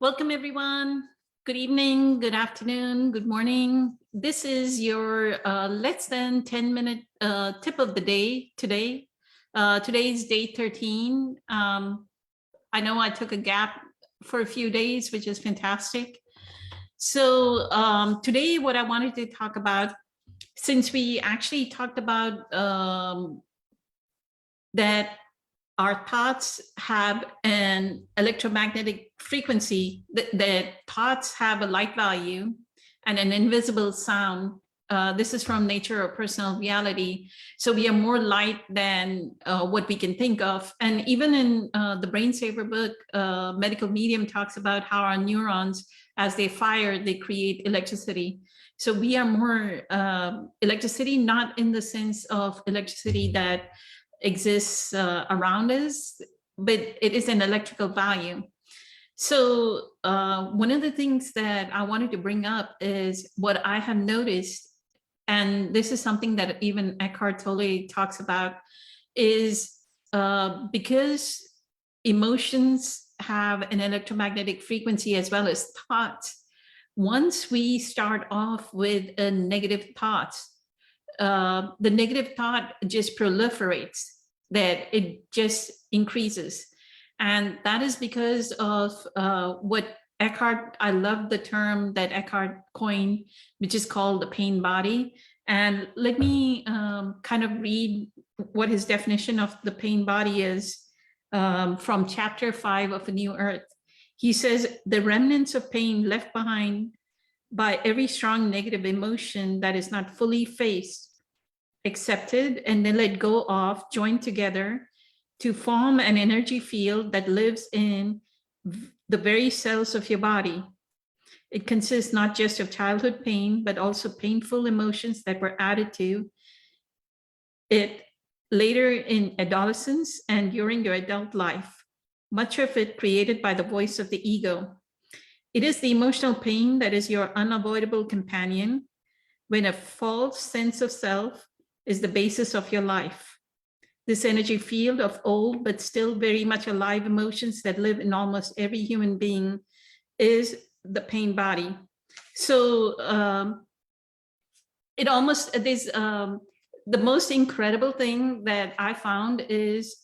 Welcome, everyone. Good evening, good afternoon, good morning. This is your less than 10-minute tip of the day today. Today's day 13. I know I took a gap for a few days, which is fantastic. So today what I wanted to talk about, since we actually talked about that our thoughts have an electromagnetic frequency, that thoughts have a light value and an invisible sound. This is from Nature or Personal Reality. So we are more light than what we can think of. And even in the Brain Saver book, Medical Medium talks about how our neurons, as they fire, they create electricity. So we are more electricity, not in the sense of electricity that exists around us, but it is an electrical value. So one of the things that I wanted to bring up is what I have noticed, and this is something that even Eckhart Tolle talks about, is because emotions have an electromagnetic frequency as well as thoughts. Once we start off with a negative thought, the negative thought just proliferates, that it just increases. And that is because of what Eckhart, I love the term that Eckhart coined, which is called the pain body. And let me kind of read what his definition of the pain body is from chapter 5 of A New Earth. He says, the remnants of pain left behind by every strong negative emotion that is not fully faced, accepted, and then let go of, joined together to form an energy field that lives in the very cells of your body. It consists not just of childhood pain, but also painful emotions that were added to it later in adolescence and during your adult life, much of it created by the voice of the ego. It is the emotional pain that is your unavoidable companion when a false sense of self is the basis of your life. This energy field of old but still very much alive emotions that live in almost every human being is the pain body. So it almost, there's the most incredible thing that I found is,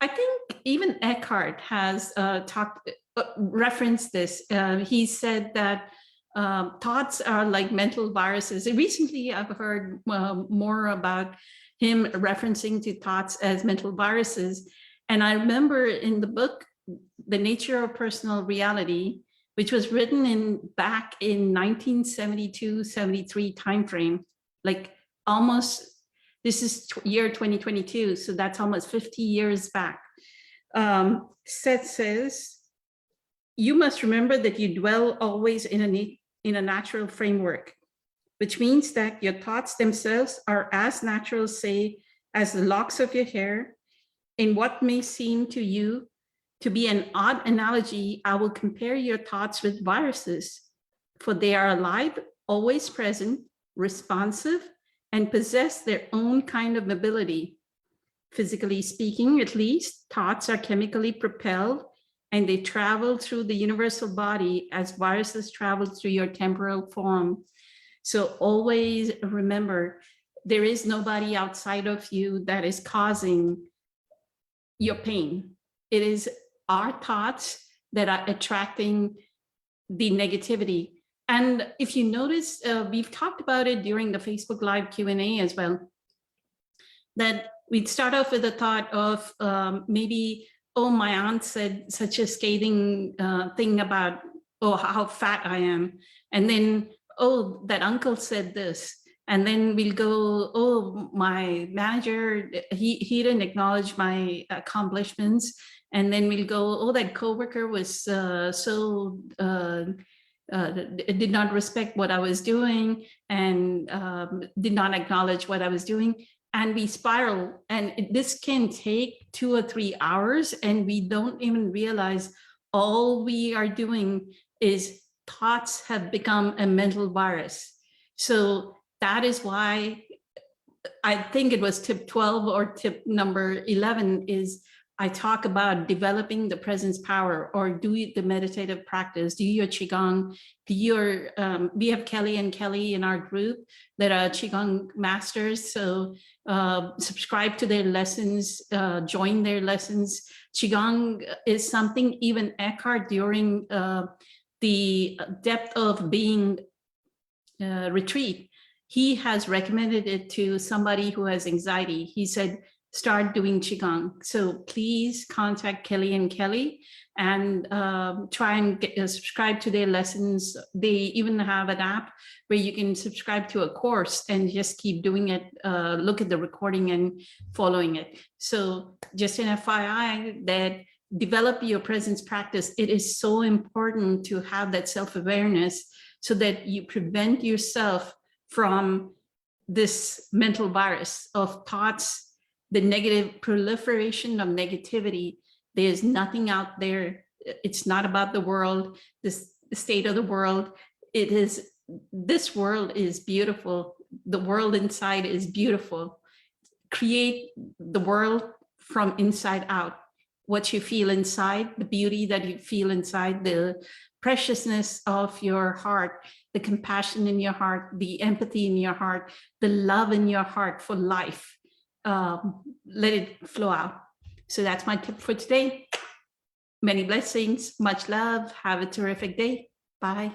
I think even Eckhart has referenced this. He said that thoughts are like mental viruses. Recently, I've heard more about him referencing to thoughts as mental viruses. And I remember in the book, The Nature of Personal Reality, which was written back in 1972-73 timeframe, like almost, this is year 2022, so that's almost 50 years back. Seth says, you must remember that you dwell always in a natural framework, which means that your thoughts themselves are as natural, say, as the locks of your hair. In what may seem to you to be an odd analogy, I will compare your thoughts with viruses, for they are alive, always present, responsive, and possess their own kind of mobility. Physically speaking, at least, thoughts are chemically propelled and they travel through the universal body as viruses travel through your temporal form. So always remember, there is nobody outside of you that is causing your pain. It is our thoughts that are attracting the negativity. And if you notice, we've talked about it during the Facebook Live Q&A as well, that we'd start off with a thought of maybe, oh, my aunt said such a scathing thing about, oh, how fat I am. And then, oh, that uncle said this. And then we'll go, oh, my manager, he didn't acknowledge my accomplishments. And then we'll go, oh, that coworker was did not respect what I was doing and did not acknowledge what I was doing. And we spiral, and this can take 2 or 3 hours, and we don't even realize all we are doing is thoughts have become a mental virus. So that is why I think it was tip 12 or tip number 11 is I talk about developing the presence power, or do the meditative practice, do your Qigong, do your, we have Kelly and Kelly in our group that are Qigong masters. So subscribe to their lessons, join their lessons. Qigong is something even Eckhart during the depth of being retreat, he has recommended it to somebody who has anxiety. He said, start doing Qigong. So please contact Kelly and Kelly and try and subscribe to their lessons. They even have an app where you can subscribe to a course and just keep doing it, look at the recording and following it. So just an FYI that develop your presence practice. It is so important to have that self-awareness so that you prevent yourself from this mental virus of thoughts, the negative proliferation of negativity. There's nothing out there. It's not about the world, the state of the world. It is, this world is beautiful. The world inside is beautiful. Create the world from inside out. What you feel inside, the beauty that you feel inside, the preciousness of your heart, the compassion in your heart, the empathy in your heart, the love in your heart for life. Let it flow out. So that's my tip for today. Many blessings, much love. Have a terrific day. Bye.